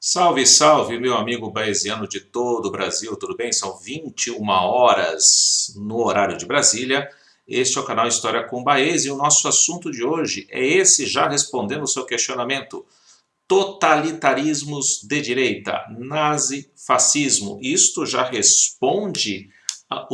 Salve, salve, meu amigo baesiano de todo o Brasil, tudo bem? São 21 horas no horário de Brasília. Este é o canal História com Baez e o nosso assunto de hoje é esse, já respondendo o seu questionamento. Totalitarismos de direita, nazifascismo. Isto já responde a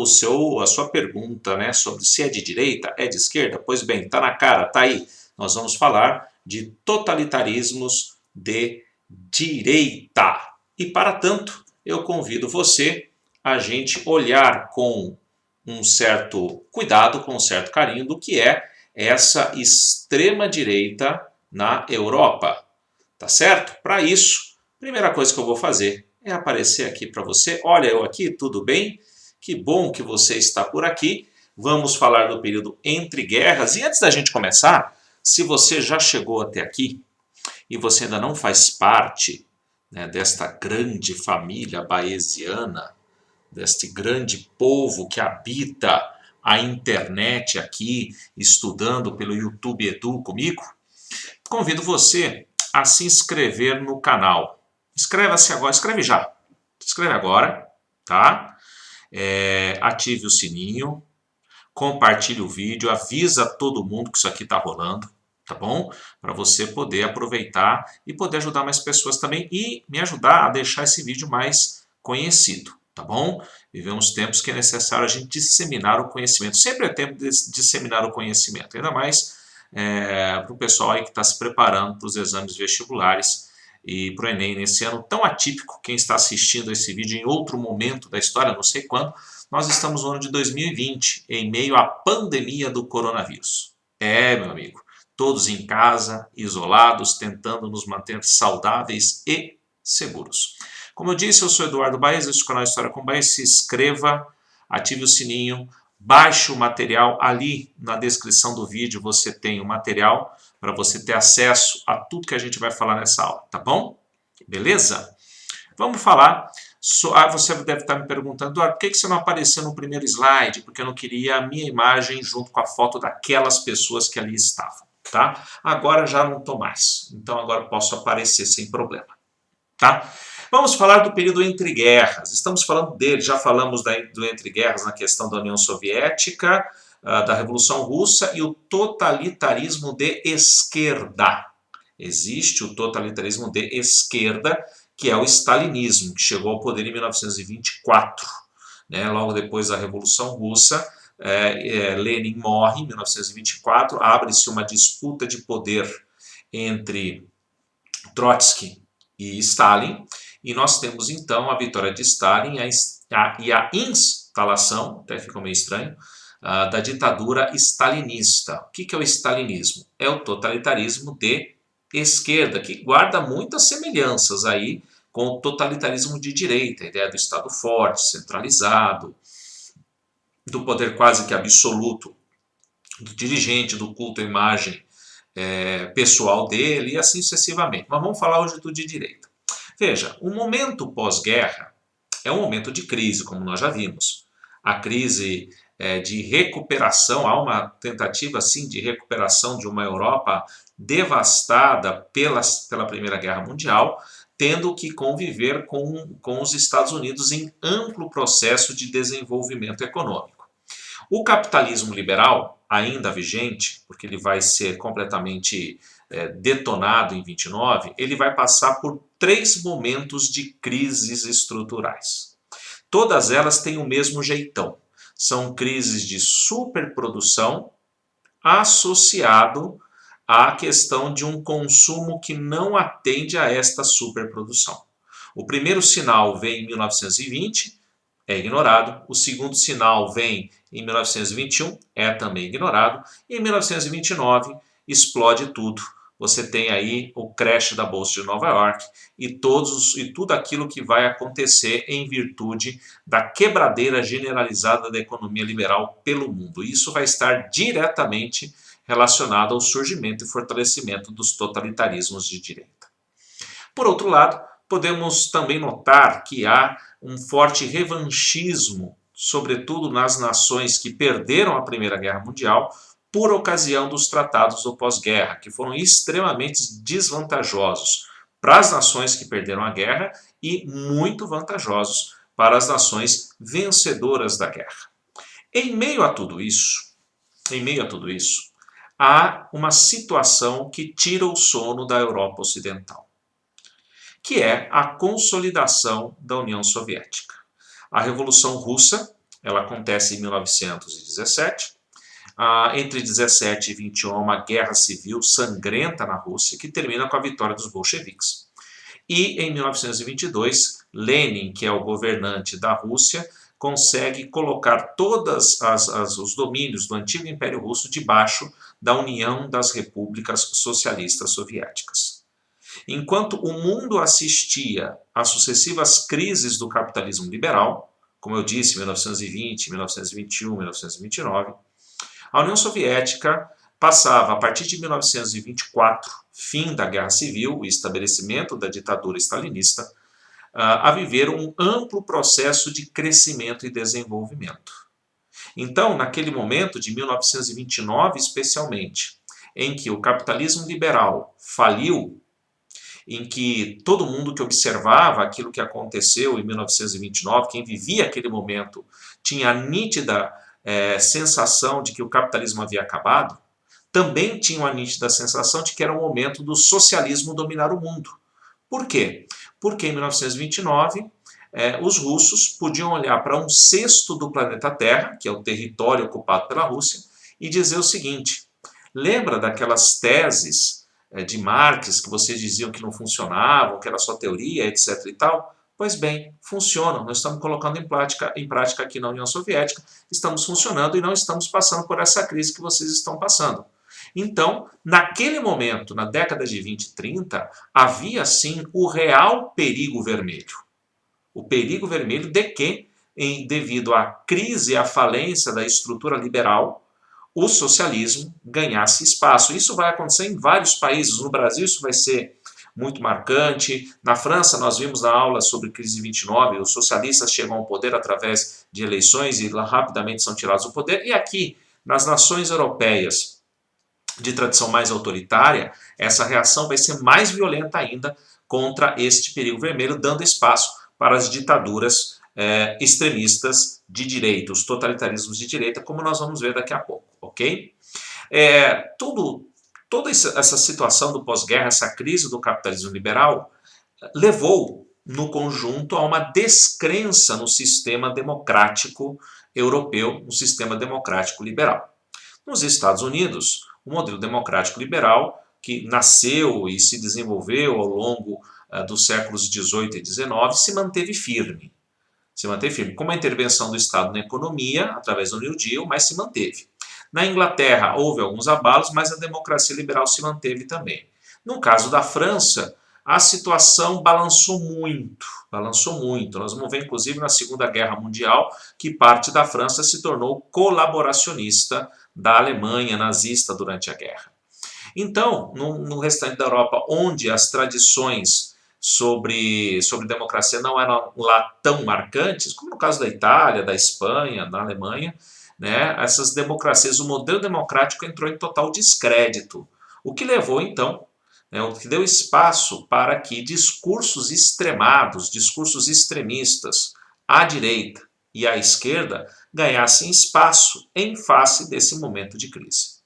sua pergunta, né, sobre se é de direita, é de esquerda? Pois bem, tá na cara, tá aí. Nós vamos falar de totalitarismos de direita. E para tanto, eu convido você a gente olhar com um certo cuidado, com um certo carinho do que é essa extrema direita na Europa. Tá certo? Para isso, a primeira coisa que eu vou fazer é aparecer aqui para você. Olha eu aqui, tudo bem? Que bom que você está por aqui. Vamos falar do período entre guerras. E antes da gente começar, se você já chegou até aqui e você ainda não faz parte, né, desta grande família baesiana, deste grande povo que habita a internet aqui, estudando pelo YouTube Edu comigo, convido você a se inscrever no canal. Inscreva-se agora, escreve já. Escreve agora, tá? Ative o sininho, compartilhe o vídeo, avisa todo mundo que isso aqui está rolando, tá bom? Para você poder aproveitar e poder ajudar mais pessoas também e me ajudar a deixar esse vídeo mais conhecido, tá bom? Vivemos tempos que é necessário a gente disseminar o conhecimento. Sempre é tempo de disseminar o conhecimento, ainda mais para o pessoal aí que está se preparando para os exames vestibulares e para o Enem nesse ano tão atípico. Quem está assistindo esse vídeo em outro momento da história, não sei quando, nós estamos no ano de 2020, em meio à pandemia do coronavírus. Meu amigo, todos em casa, isolados, tentando nos manter saudáveis e seguros. Como eu disse, eu sou Eduardo Baez, este é o canal História com Baez. Se inscreva, ative o sininho, baixe o material. Ali na descrição do vídeo você tem o material para você ter acesso a tudo que a gente vai falar nessa aula, tá bom? Beleza? Vamos falar. Você deve estar me perguntando, por que você não apareceu no primeiro slide? Porque eu não queria a minha imagem junto com a foto daquelas pessoas que ali estavam, tá? Agora já não estou mais, então agora posso aparecer sem problema, tá? Vamos falar do período entre guerras. Estamos falando dele, já falamos do entre guerras na questão da União Soviética, da Revolução Russa e o totalitarismo de esquerda. Existe o totalitarismo de esquerda, que é o stalinismo, que chegou ao poder em 1924. Né? Logo depois da Revolução Russa, Lenin morre em 1924, abre-se uma disputa de poder entre Trotsky e Stalin, e nós temos então a vitória de Stalin e a instalação, até ficou meio estranho, da ditadura stalinista. O que é o stalinismo? É o totalitarismo de esquerda, que guarda muitas semelhanças aí com o totalitarismo de direita, a ideia do Estado forte, centralizado, do poder quase que absoluto do dirigente, do culto à imagem pessoal dele e assim sucessivamente. Mas vamos falar hoje do de direita. Veja, o momento pós-guerra é um momento de crise, como nós já vimos. A crise de recuperação, há uma tentativa assim de recuperação de uma Europa devastada pela Primeira Guerra Mundial, tendo que conviver com os Estados Unidos em amplo processo de desenvolvimento econômico. O capitalismo liberal, ainda vigente, porque ele vai ser completamente detonado em 29, ele vai passar por 3 momentos de crises estruturais. Todas elas têm o mesmo jeitão. São crises de superprodução associado à questão de um consumo que não atende a esta superprodução. O primeiro sinal vem em 1920, é ignorado. O segundo sinal vem em 1921, é também ignorado. E em 1929 explode tudo. Você tem aí o crash da Bolsa de Nova York e tudo aquilo que vai acontecer em virtude da quebradeira generalizada da economia liberal pelo mundo. Isso vai estar diretamente relacionado ao surgimento e fortalecimento dos totalitarismos de direita. Por outro lado, podemos também notar que há um forte revanchismo, sobretudo nas nações que perderam a Primeira Guerra Mundial, por ocasião dos tratados do pós-guerra, que foram extremamente desvantajosos para as nações que perderam a guerra e muito vantajosos para as nações vencedoras da guerra. Em meio a tudo isso, há uma situação que tira o sono da Europa Ocidental, que é a consolidação da União Soviética. A Revolução Russa, ela acontece em 1917. Entre 17 e 21 há uma guerra civil sangrenta na Rússia, que termina com a vitória dos bolcheviques. E em 1922, Lenin, que é o governante da Rússia, consegue colocar todos os domínios do antigo Império Russo debaixo da União das Repúblicas Socialistas Soviéticas. Enquanto o mundo assistia às sucessivas crises do capitalismo liberal, como eu disse, 1920, 1921, 1929, a União Soviética passava, a partir de 1924, fim da Guerra Civil e estabelecimento da ditadura stalinista, a viver um amplo processo de crescimento e desenvolvimento. Então, naquele momento de 1929 especialmente, em que o capitalismo liberal faliu, em que todo mundo que observava aquilo que aconteceu em 1929, quem vivia aquele momento, tinha a nítida sensação de que o capitalismo havia acabado, também tinha a nítida sensação de que era o momento do socialismo dominar o mundo. Por quê? Porque em 1929 os russos podiam olhar para um sexto do planeta Terra, que é o território ocupado pela Rússia, e dizer o seguinte: lembra daquelas teses de Marx que vocês diziam que não funcionavam, que era só teoria, etc. e tal? Pois bem, funcionam. Nós estamos colocando em prática aqui na União Soviética, estamos funcionando e não estamos passando por essa crise que vocês estão passando. Então, naquele momento, na década de 20 e 30, havia sim o real perigo vermelho. O perigo vermelho de que, devido à crise e à falência da estrutura liberal, o socialismo ganhasse espaço. Isso vai acontecer em vários países. No Brasil isso vai ser muito marcante. Na França, nós vimos na aula sobre crise de 29, os socialistas chegam ao poder através de eleições e rapidamente são tirados do poder. E aqui, nas nações europeias de tradição mais autoritária, essa reação vai ser mais violenta ainda contra este perigo vermelho, dando espaço para as ditaduras extremistas de direita, os totalitarismos de direita, como nós vamos ver daqui a pouco, ok? Toda essa situação do pós-guerra, essa crise do capitalismo liberal, levou, no conjunto, a uma descrença no sistema democrático europeu, no sistema democrático liberal. Nos Estados Unidos, o modelo democrático liberal, que nasceu e se desenvolveu ao longo dos séculos XVIII e XIX, se manteve firme. Com a intervenção do Estado na economia, através do New Deal, mas se manteve. Na Inglaterra houve alguns abalos, mas a democracia liberal se manteve também. No caso da França, a situação balançou muito. Nós vamos ver, inclusive, na Segunda Guerra Mundial, que parte da França se tornou colaboracionista da Alemanha nazista durante a guerra. Então, no restante da Europa, onde as tradições sobre democracia não eram lá tão marcantes, como no caso da Itália, da Espanha, da Alemanha, né, essas democracias, o modelo democrático entrou em total descrédito, o que levou então, o que deu espaço para que discursos extremados, discursos extremistas à direita e à esquerda ganhassem espaço em face desse momento de crise.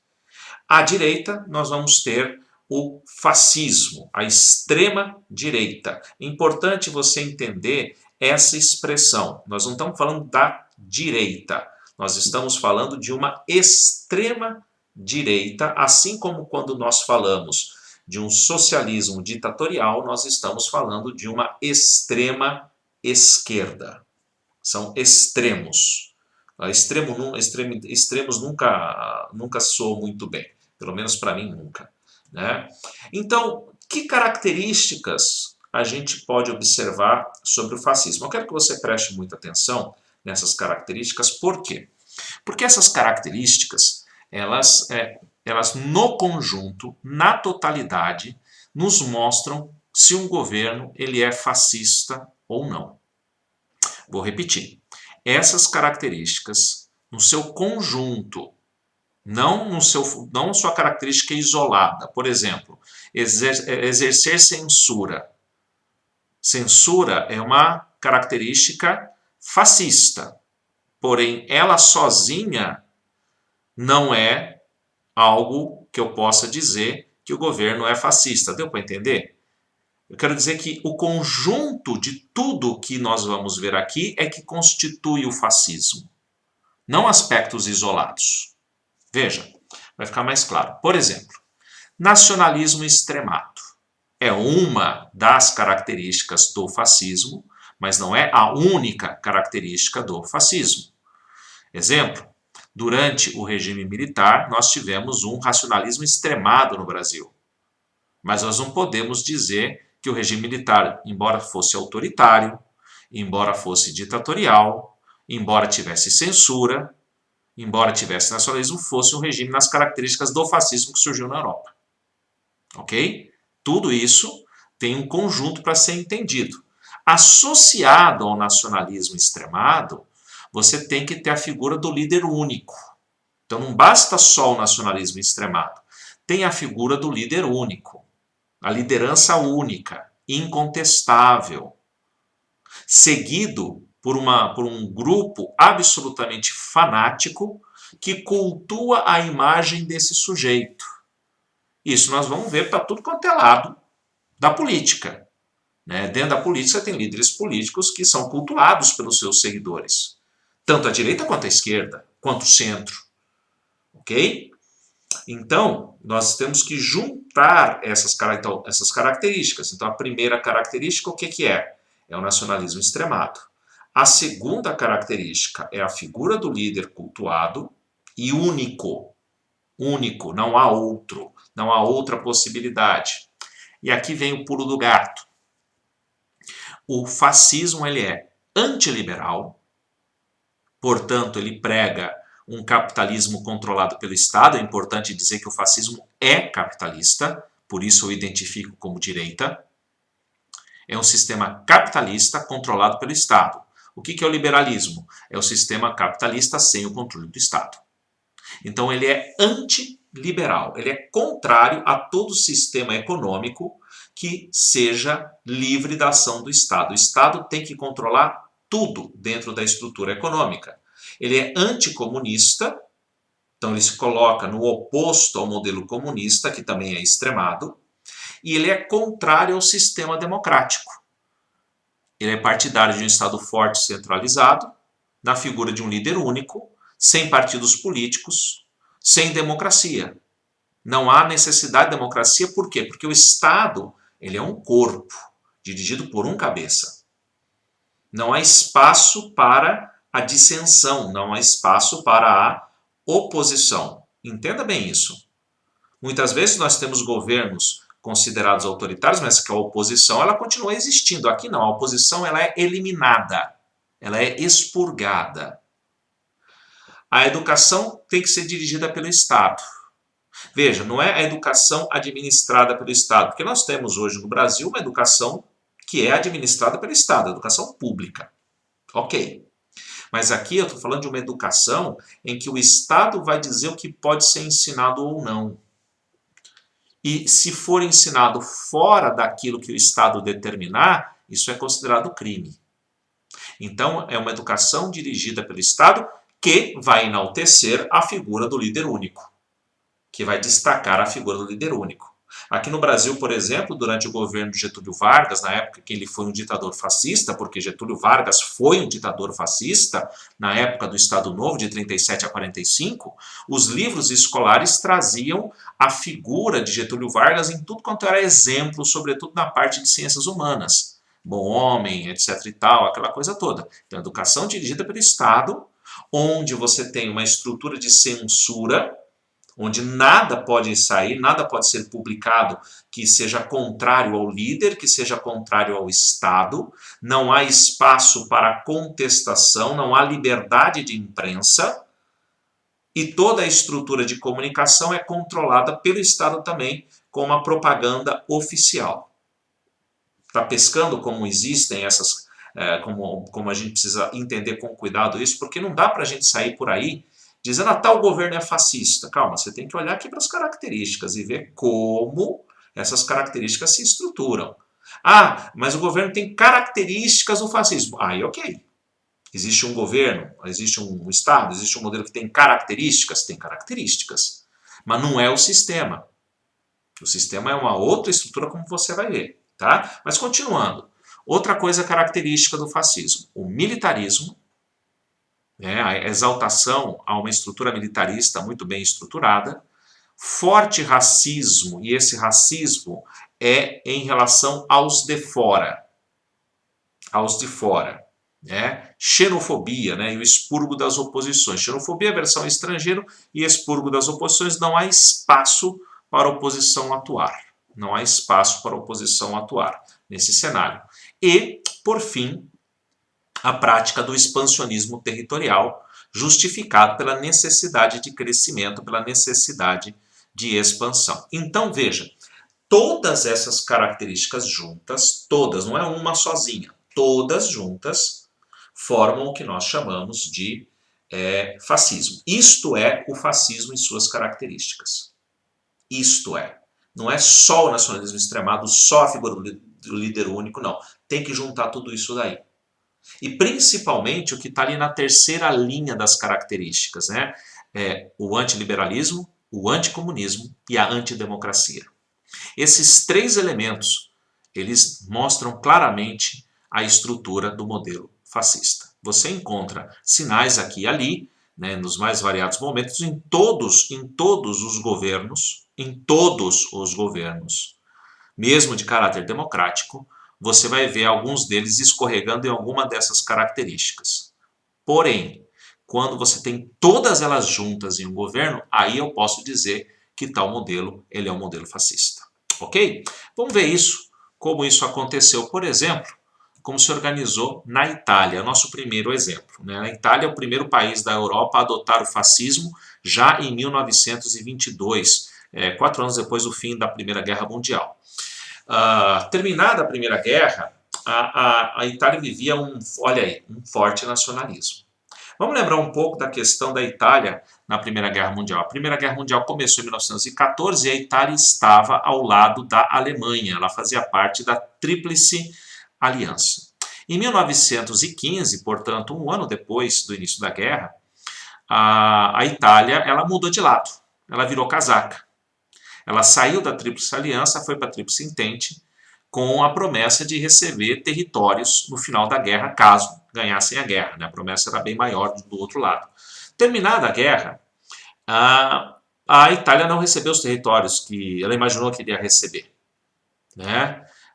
À direita, nós vamos ter o fascismo, a extrema-direita. Importante você entender essa expressão. Nós não estamos falando da direita, nós estamos falando de uma extrema-direita, assim como quando nós falamos de um socialismo ditatorial, nós estamos falando de uma extrema-esquerda. São extremos. Extremos nunca soam muito bem, pelo menos para mim nunca. Né? Então, que características a gente pode observar sobre o fascismo? Eu quero que você preste muita atenção nessas características. Por quê? Porque essas características, elas no conjunto, na totalidade, nos mostram se um governo ele é fascista ou não. Vou repetir. Essas características, no seu conjunto, não sua característica isolada. Por exemplo, exercer censura. Censura é uma característica fascista, porém ela sozinha não é algo que eu possa dizer que o governo é fascista. Deu para entender? Eu quero dizer que o conjunto de tudo que nós vamos ver aqui é que constitui o fascismo, não aspectos isolados. Veja, vai ficar mais claro. Por exemplo, nacionalismo extremado é uma das características do fascismo, mas não é a única característica do fascismo. Exemplo, durante o regime militar, nós tivemos um racionalismo extremado no Brasil. Mas nós não podemos dizer que o regime militar, embora fosse autoritário, embora fosse ditatorial, embora tivesse censura, embora tivesse nacionalismo, fosse um regime nas características do fascismo que surgiu na Europa. Ok? Tudo isso tem um conjunto para ser entendido. Associado ao nacionalismo extremado, você tem que ter a figura do líder único. Então não basta só o nacionalismo extremado. Tem a figura do líder único. A liderança única, incontestável. Seguido por um grupo absolutamente fanático que cultua a imagem desse sujeito. Isso nós vamos ver para tudo quanto é lado da política. Né? Dentro da política tem líderes políticos que são cultuados pelos seus seguidores. Tanto a direita quanto a esquerda, quanto o centro. Ok? Então, nós temos que juntar essas características. Então, a primeira característica, o que é? É o nacionalismo extremado. A segunda característica é a figura do líder cultuado e único. Único, não há outro, não há outra possibilidade. E aqui vem o pulo do gato. O fascismo ele é antiliberal, portanto, ele prega um capitalismo controlado pelo Estado. É importante dizer que o fascismo é capitalista, por isso eu identifico como direita. É um sistema capitalista controlado pelo Estado. O que é o liberalismo? É o sistema capitalista sem o controle do Estado. Então ele é antiliberal, ele é contrário a todo sistema econômico que seja livre da ação do Estado. O Estado tem que controlar tudo dentro da estrutura econômica. Ele é anticomunista, então ele se coloca no oposto ao modelo comunista, que também é extremado, e ele é contrário ao sistema democrático. Ele é partidário de um Estado forte e centralizado, na figura de um líder único, sem partidos políticos, sem democracia. Não há necessidade de democracia, por quê? Porque o Estado ele é um corpo, dirigido por um cabeça. Não há espaço para a dissensão, não há espaço para a oposição. Entenda bem isso. Muitas vezes nós temos governos considerados autoritários, mas que a oposição ela continua existindo. Aqui não, a oposição ela é eliminada, ela é expurgada. A educação tem que ser dirigida pelo Estado. Veja, não é a educação administrada pelo Estado, porque nós temos hoje no Brasil uma educação que é administrada pelo Estado, a educação pública. Ok. Mas aqui eu estou falando de uma educação em que o Estado vai dizer o que pode ser ensinado ou não. E se for ensinado fora daquilo que o Estado determinar, isso é considerado crime. Então, é uma educação dirigida pelo Estado que vai enaltecer a figura do líder único, que vai destacar a figura do líder único. Aqui no Brasil, por exemplo, durante o governo de Getúlio Vargas, na época que ele foi um ditador fascista, porque Getúlio Vargas foi um ditador fascista, na época do Estado Novo, de 37 a 45, os livros escolares traziam a figura de Getúlio Vargas em tudo quanto era exemplo, sobretudo na parte de ciências humanas. Bom homem, etc e tal, aquela coisa toda. Então, educação dirigida pelo Estado, onde você tem uma estrutura de censura, onde nada pode sair, nada pode ser publicado que seja contrário ao líder, que seja contrário ao Estado, não há espaço para contestação, não há liberdade de imprensa, e toda a estrutura de comunicação é controlada pelo Estado também, com uma propaganda oficial. Está pescando como existem essas, como a gente precisa entender com cuidado isso, porque não dá para a gente sair por aí dizendo, tal governo é fascista. Calma, você tem que olhar aqui para as características e ver como essas características se estruturam. Mas o governo tem características do fascismo. Aí, ok. Existe um governo, existe um Estado, existe um modelo que tem características? Tem características. Mas não é o sistema. O sistema é uma outra estrutura, como você vai ver. Tá? Mas continuando. Outra coisa característica do fascismo. O militarismo, a exaltação a uma estrutura militarista muito bem estruturada. Forte racismo, e esse racismo é em relação aos de fora. Aos de fora. Xenofobia, e o expurgo das oposições. Xenofobia é versão estrangeiro e expurgo das oposições. Não há espaço para a oposição atuar. Não há espaço para a oposição atuar nesse cenário. E, por fim, a prática do expansionismo territorial, justificado pela necessidade de crescimento, pela necessidade de expansão. Então, veja, todas essas características juntas, todas, não é uma sozinha, todas juntas, formam o que nós chamamos de fascismo. Isto é o fascismo em suas características. Isto é. Não é só o nacionalismo extremado, só a figura do líder único, não. Tem que juntar tudo isso daí. E principalmente o que está ali na terceira linha das características, o antiliberalismo, o anticomunismo e a antidemocracia. Esses três elementos, eles mostram claramente a estrutura do modelo fascista. Você encontra sinais aqui e ali, nos mais variados momentos, em todos os governos, mesmo de caráter democrático, você vai ver alguns deles escorregando em alguma dessas características. Porém, quando você tem todas elas juntas em um governo, aí eu posso dizer que tal modelo ele é um modelo fascista. Ok? Vamos ver isso, como isso aconteceu, por exemplo, como se organizou na Itália, nosso primeiro exemplo. A Itália é o primeiro país da Europa a adotar o fascismo já em 1922, 4 anos depois do fim da Primeira Guerra Mundial. Terminada a Primeira Guerra, a Itália vivia um forte nacionalismo. Vamos lembrar um pouco da questão da Itália na Primeira Guerra Mundial. A Primeira Guerra Mundial começou em 1914 e a Itália estava ao lado da Alemanha. Ela fazia parte da Tríplice Aliança. Em 1915, portanto, um ano depois do início da guerra, a Itália mudou de lado. Ela virou casaca. Ela saiu da Tríplice Aliança, foi para a Tríplice Entente, com a promessa de receber territórios no final da guerra, caso ganhassem a guerra. A promessa era bem maior do outro lado. Terminada a guerra, a Itália não recebeu os territórios que ela imaginou que iria receber.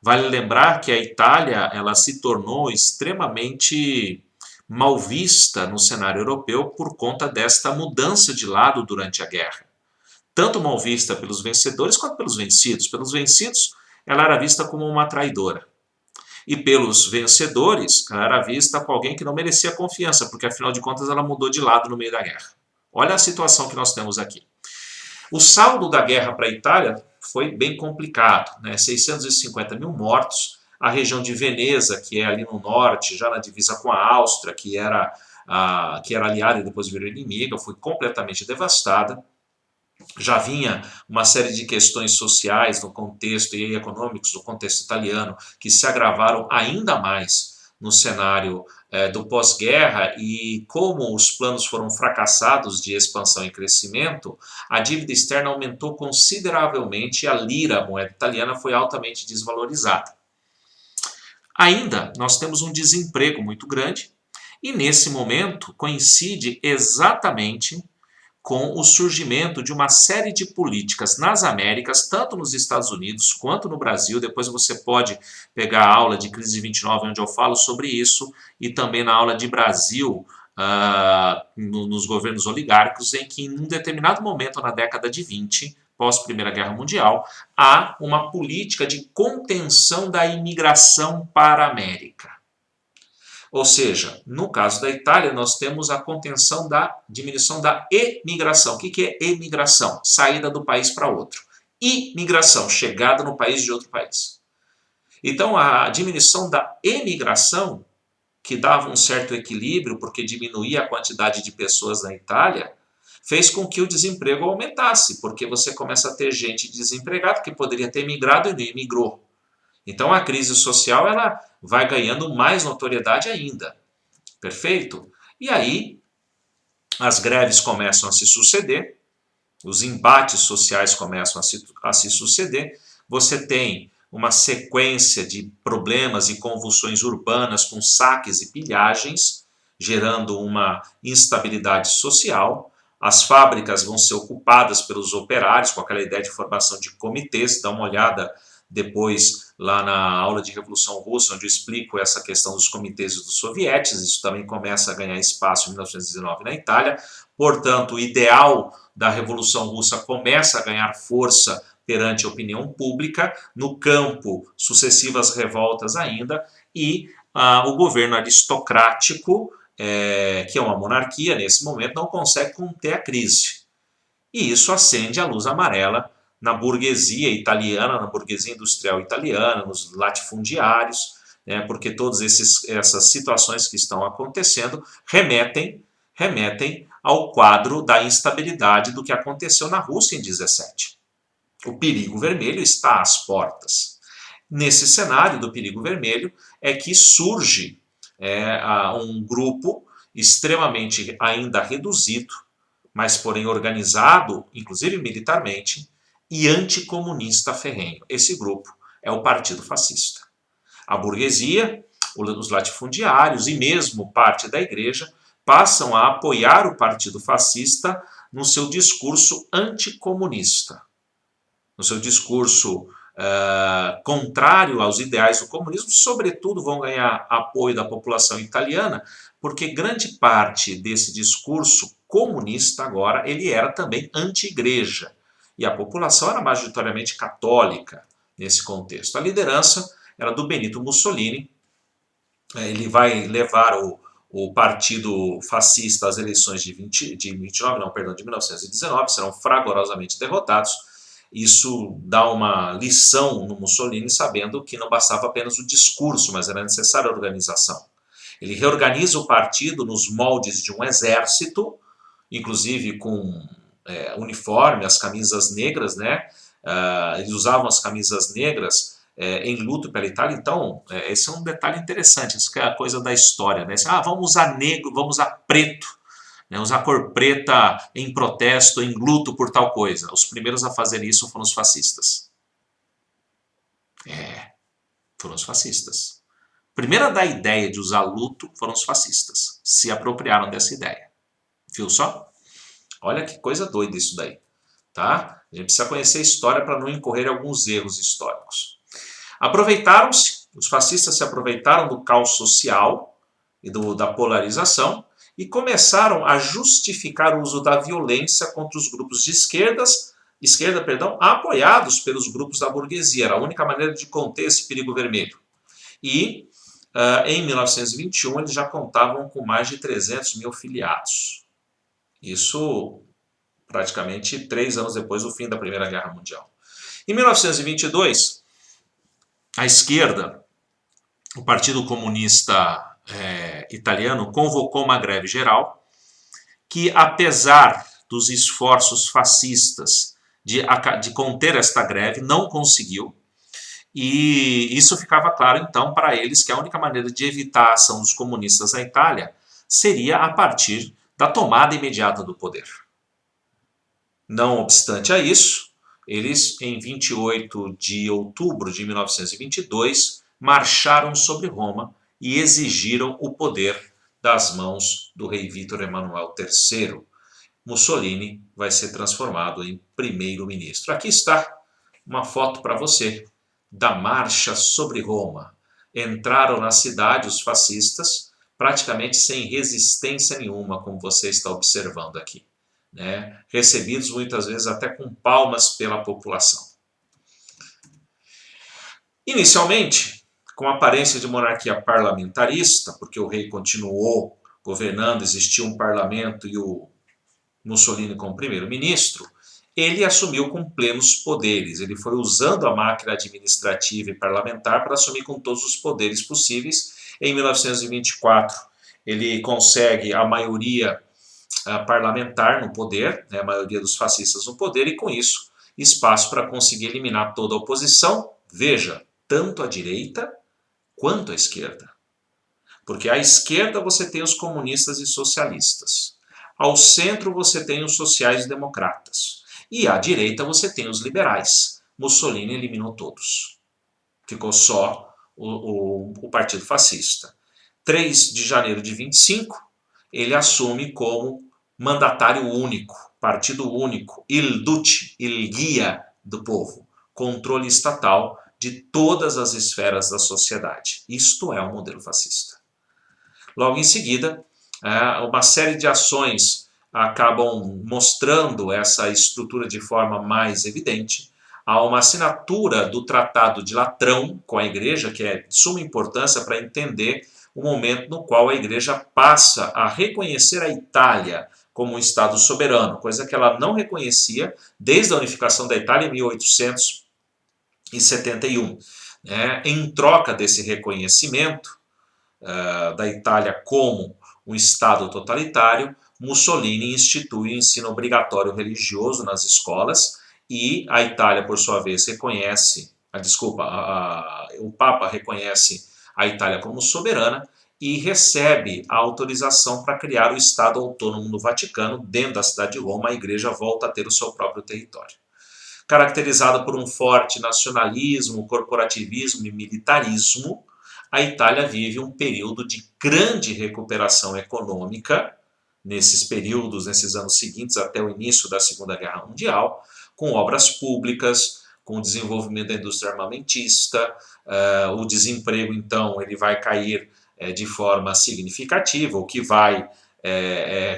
Vale lembrar que a Itália se tornou extremamente mal vista no cenário europeu por conta desta mudança de lado durante a guerra. Tanto mal vista pelos vencedores quanto pelos vencidos. Pelos vencidos, ela era vista como uma traidora. E pelos vencedores, ela era vista como alguém que não merecia confiança, porque afinal de contas ela mudou de lado no meio da guerra. Olha a situação que nós temos aqui. O saldo da guerra para a Itália foi bem complicado, 650 mil mortos. A região de Veneza, que é ali no norte, já na divisa com a Áustria, que era aliada e depois virou inimiga, foi completamente devastada. Já vinha uma série de questões sociais no contexto e econômicos no contexto italiano que se agravaram ainda mais no cenário do pós-guerra, e como os planos foram fracassados de expansão e crescimento, a dívida externa aumentou consideravelmente e a lira, a moeda italiana, foi altamente desvalorizada. Ainda nós temos um desemprego muito grande e nesse momento coincide exatamente com o surgimento de uma série de políticas nas Américas, tanto nos Estados Unidos quanto no Brasil. Depois você pode pegar a aula de crise de 29, onde eu falo sobre isso, e também na aula de Brasil, nos governos oligárquicos, em que em um determinado momento, na década de 20, pós-Primeira Guerra Mundial, há uma política de contenção da imigração para a América. Ou seja, no caso da Itália, nós temos a contenção da diminuição da emigração. O que é emigração? Saída do país para outro. Imigração, chegada no país de outro país. Então, a diminuição da emigração, que dava um certo equilíbrio, porque diminuía a quantidade de pessoas na Itália, fez com que o desemprego aumentasse, porque você começa a ter gente desempregada que poderia ter migrado e não imigrou. Então a crise social ela vai ganhando mais notoriedade ainda. Perfeito? E aí as greves começam a se suceder, os embates sociais começam a se suceder, você tem uma sequência de problemas e convulsões urbanas com saques e pilhagens, gerando uma instabilidade social. As fábricas vão ser ocupadas pelos operários, com aquela ideia de formação de comitês. Dá uma olhada depois lá na aula de Revolução Russa, onde eu explico essa questão dos comitês dos sovietes. Isso também começa a ganhar espaço em 1919 na Itália. Portanto, o ideal da Revolução Russa começa a ganhar força perante a opinião pública, no campo, sucessivas revoltas ainda, e o governo aristocrático, que é uma monarquia nesse momento, não consegue conter a crise. E isso acende a luz amarela na burguesia italiana, na burguesia industrial italiana, nos latifundiários, né, porque todas essas situações que estão acontecendo remetem ao quadro da instabilidade do que aconteceu na Rússia em 17. O perigo vermelho está às portas. Nesse cenário do perigo vermelho é que surge um grupo extremamente ainda reduzido, mas porém organizado, inclusive militarmente, e anticomunista ferrenho. Esse grupo é o Partido Fascista. A burguesia, os latifundiários e mesmo parte da igreja passam a apoiar o Partido Fascista no seu discurso anticomunista, no seu discurso contrário aos ideais do comunismo. Sobretudo vão ganhar apoio da população italiana, porque grande parte desse discurso comunista agora ele era também anti-igreja, e a população era majoritariamente católica nesse contexto. A liderança era do Benito Mussolini. Ele vai levar o Partido Fascista às eleições de 1919, serão fragorosamente derrotados. Isso dá uma lição no Mussolini, sabendo que não bastava apenas o discurso, mas era necessária a organização. Ele reorganiza o partido nos moldes de um exército, inclusive com uniforme, as camisas negras, né? Eles usavam as camisas negras em luto pela Itália. Então, esse é um detalhe interessante, isso que é a coisa da história, né? Vamos usar negro, vamos usar preto, né? Usar cor preta em protesto, em luto por tal coisa. Os primeiros a fazer isso foram os fascistas. Foram os fascistas. Primeiro a dar a ideia de usar luto foram os fascistas. Se apropriaram dessa ideia. Viu só? Olha que coisa doida isso daí. Tá? A gente precisa conhecer a história para não incorrer em alguns erros históricos. Aproveitaram-se, os fascistas se aproveitaram do caos social e da polarização e começaram a justificar o uso da violência contra os grupos de esquerda, apoiados pelos grupos da burguesia. Era a única maneira de conter esse perigo vermelho. E em 1921 eles já contavam com mais de 300 mil filiados. Isso praticamente 3 anos depois do fim da Primeira Guerra Mundial. Em 1922, a esquerda, o Partido Comunista Italiano, convocou uma greve geral que, apesar dos esforços fascistas de conter esta greve, não conseguiu. E isso ficava claro, então, para eles que a única maneira de evitar a ação dos comunistas na Itália seria a partir da tomada imediata do poder. Não obstante a isso, eles, em 28 de outubro de 1922, marcharam sobre Roma e exigiram o poder das mãos do rei Vítor Emanuel III. Mussolini vai ser transformado em primeiro-ministro. Aqui está uma foto para você da marcha sobre Roma. Entraram na cidade os fascistas praticamente sem resistência nenhuma, como você está observando aqui, né? Recebidos muitas vezes até com palmas pela população. Inicialmente, com aparência de monarquia parlamentarista, porque o rei continuou governando, existia um parlamento e o Mussolini como primeiro-ministro, ele assumiu com plenos poderes. Ele foi usando a máquina administrativa e parlamentar para assumir com todos os poderes possíveis. Em 1924, ele consegue a maioria parlamentar no poder, né, a maioria dos fascistas no poder, e com isso espaço para conseguir eliminar toda a oposição, veja, tanto a direita quanto a esquerda. Porque à esquerda você tem os comunistas e socialistas, ao centro você tem os sociais-democratas, e à direita você tem os liberais. Mussolini eliminou todos. Ficou só o Partido Fascista. 3 de janeiro de 25, ele assume como mandatário único, partido único, il duce, il guia do povo, controle estatal de todas as esferas da sociedade. Isto é o modelo fascista. Logo em seguida, uma série de ações acabam mostrando essa estrutura de forma mais evidente. Há uma assinatura do Tratado de Latrão com a Igreja, que é de suma importância para entender o momento no qual a Igreja passa a reconhecer a Itália como um Estado soberano, coisa que ela não reconhecia desde a unificação da Itália em 1871. Em troca desse reconhecimento da Itália como um Estado totalitário, Mussolini institui o ensino obrigatório religioso nas escolas e a Itália, por sua vez, reconhece, o Papa reconhece a Itália como soberana e recebe a autorização para criar o Estado autônomo no Vaticano. Dentro da cidade de Roma, a Igreja volta a ter o seu próprio território. Caracterizada por um forte nacionalismo, corporativismo e militarismo, a Itália vive um período de grande recuperação econômica, nesses períodos, nesses anos seguintes, até o início da Segunda Guerra Mundial, com obras públicas, com o desenvolvimento da indústria armamentista, o desemprego, então, ele vai cair de forma significativa, o que vai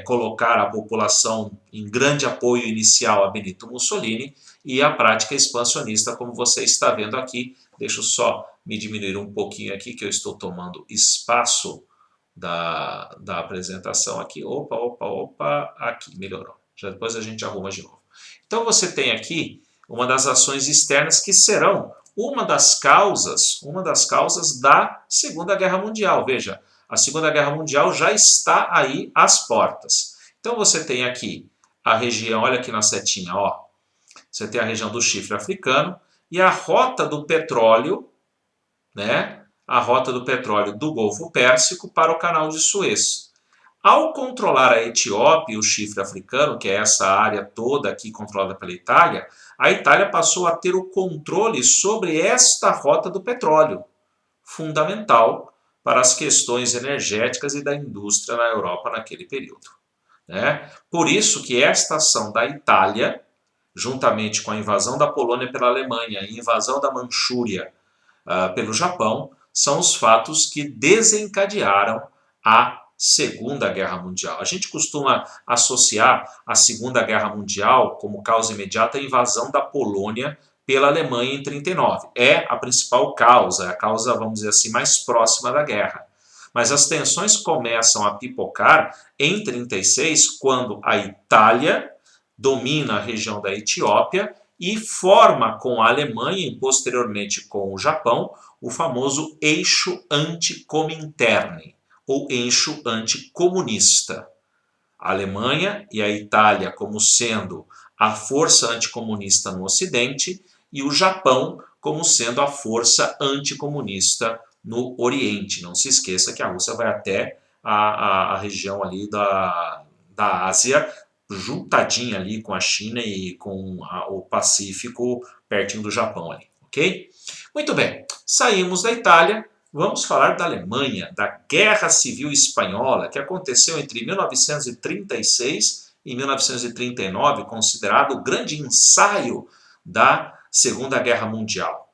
colocar a população em grande apoio inicial a Benito Mussolini, e a prática expansionista, como você está vendo aqui. Deixa eu só me diminuir um pouquinho aqui, que eu estou tomando espaço da apresentação aqui. Opa, aqui, melhorou. Já depois a gente arruma de novo. Então você tem aqui uma das ações externas que serão uma das causas da Segunda Guerra Mundial. Veja, a Segunda Guerra Mundial já está aí às portas. Então você tem aqui a região, olha aqui na setinha, ó. Você tem a região do chifre africano e a rota do petróleo, né? A rota do petróleo do Golfo Pérsico para o Canal de Suez. Ao controlar a Etiópia e o chifre africano, que é essa área toda aqui controlada pela Itália, a Itália passou a ter o controle sobre esta rota do petróleo, fundamental para as questões energéticas e da indústria na Europa naquele período. Por isso que esta ação da Itália, juntamente com a invasão da Polônia pela Alemanha e a invasão da Manchúria pelo Japão, são os fatos que desencadearam a Segunda Guerra Mundial. A gente costuma associar a Segunda Guerra Mundial como causa imediata à invasão da Polônia pela Alemanha em 1939. É a principal causa, a causa, vamos dizer assim, mais próxima da guerra. Mas as tensões começam a pipocar em 1936, quando a Itália domina a região da Etiópia e forma com a Alemanha e posteriormente com o Japão o famoso eixo anticominterne, ou eixo anticomunista. A Alemanha e a Itália como sendo a força anticomunista no Ocidente e o Japão como sendo a força anticomunista no Oriente. Não se esqueça que a Rússia vai até a região ali da Ásia, juntadinha ali com a China e com o Pacífico, pertinho do Japão ali, ok? Muito bem, saímos da Itália, vamos falar da Alemanha, da Guerra Civil Espanhola, que aconteceu entre 1936 e 1939, considerado o grande ensaio da Segunda Guerra Mundial.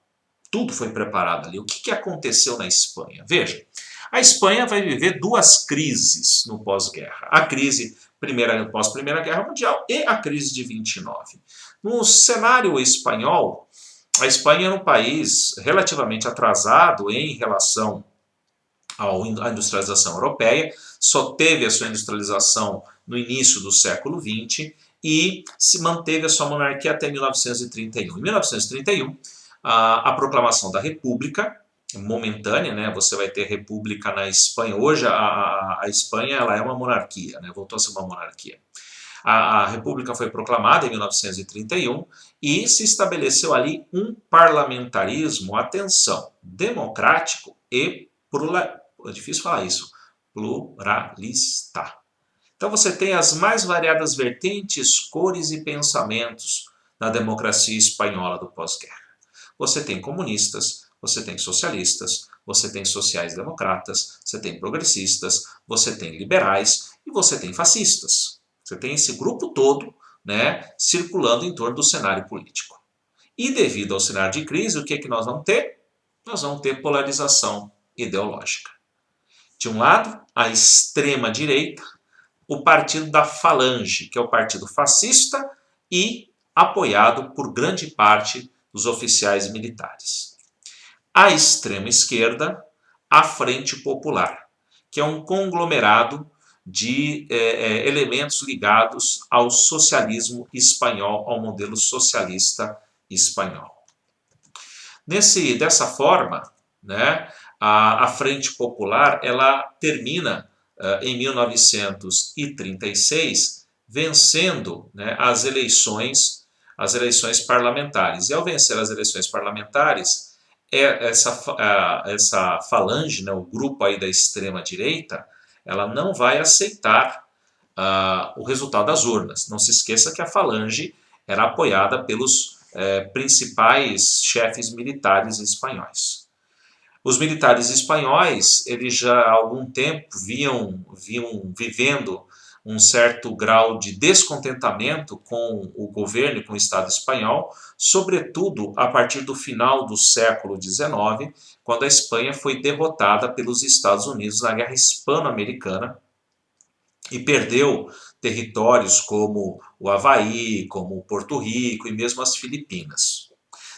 Tudo foi preparado ali. O que aconteceu na Espanha? Veja, a Espanha vai viver duas crises no pós-guerra. A crise pós-Primeira Guerra Mundial e a crise de 29. No cenário espanhol, a Espanha era um país relativamente atrasado em relação à industrialização europeia, só teve a sua industrialização no início do século XX e se manteve a sua monarquia até 1931. Em 1931, a proclamação da República, momentânea, né? Você vai ter república na Espanha. Hoje a Espanha ela é uma monarquia, né? Voltou a ser uma monarquia. A república foi proclamada em 1931 e se estabeleceu ali um parlamentarismo, atenção, democrático e é difícil falar isso, pluralista. Então você tem as mais variadas vertentes, cores e pensamentos na democracia espanhola do pós-guerra. Você tem comunistas, você tem socialistas, você tem sociais-democratas, você tem progressistas, você tem liberais e você tem fascistas. Você tem esse grupo todo, né, circulando em torno do cenário político. E devido ao cenário de crise, o que é que nós vamos ter? Nós vamos ter polarização ideológica. De um lado, a extrema-direita, o partido da Falange, que é o partido fascista e apoiado por grande parte dos oficiais militares. À extrema esquerda, a Frente Popular, que é um conglomerado de elementos ligados ao socialismo espanhol, ao modelo socialista espanhol. Dessa forma, né, a Frente Popular ela termina em 1936 vencendo, né, as eleições parlamentares. E ao vencer as eleições parlamentares, essa falange, né, o grupo aí da extrema-direita, ela não vai aceitar o resultado das urnas. Não se esqueça que a falange era apoiada pelos principais chefes militares espanhóis. Os militares espanhóis, eles já há algum tempo vinham vivendo um certo grau de descontentamento com o governo e com o Estado espanhol, sobretudo a partir do final do século XIX, quando a Espanha foi derrotada pelos Estados Unidos na Guerra Hispano-Americana e perdeu territórios como o Havaí, como Porto Rico e mesmo as Filipinas.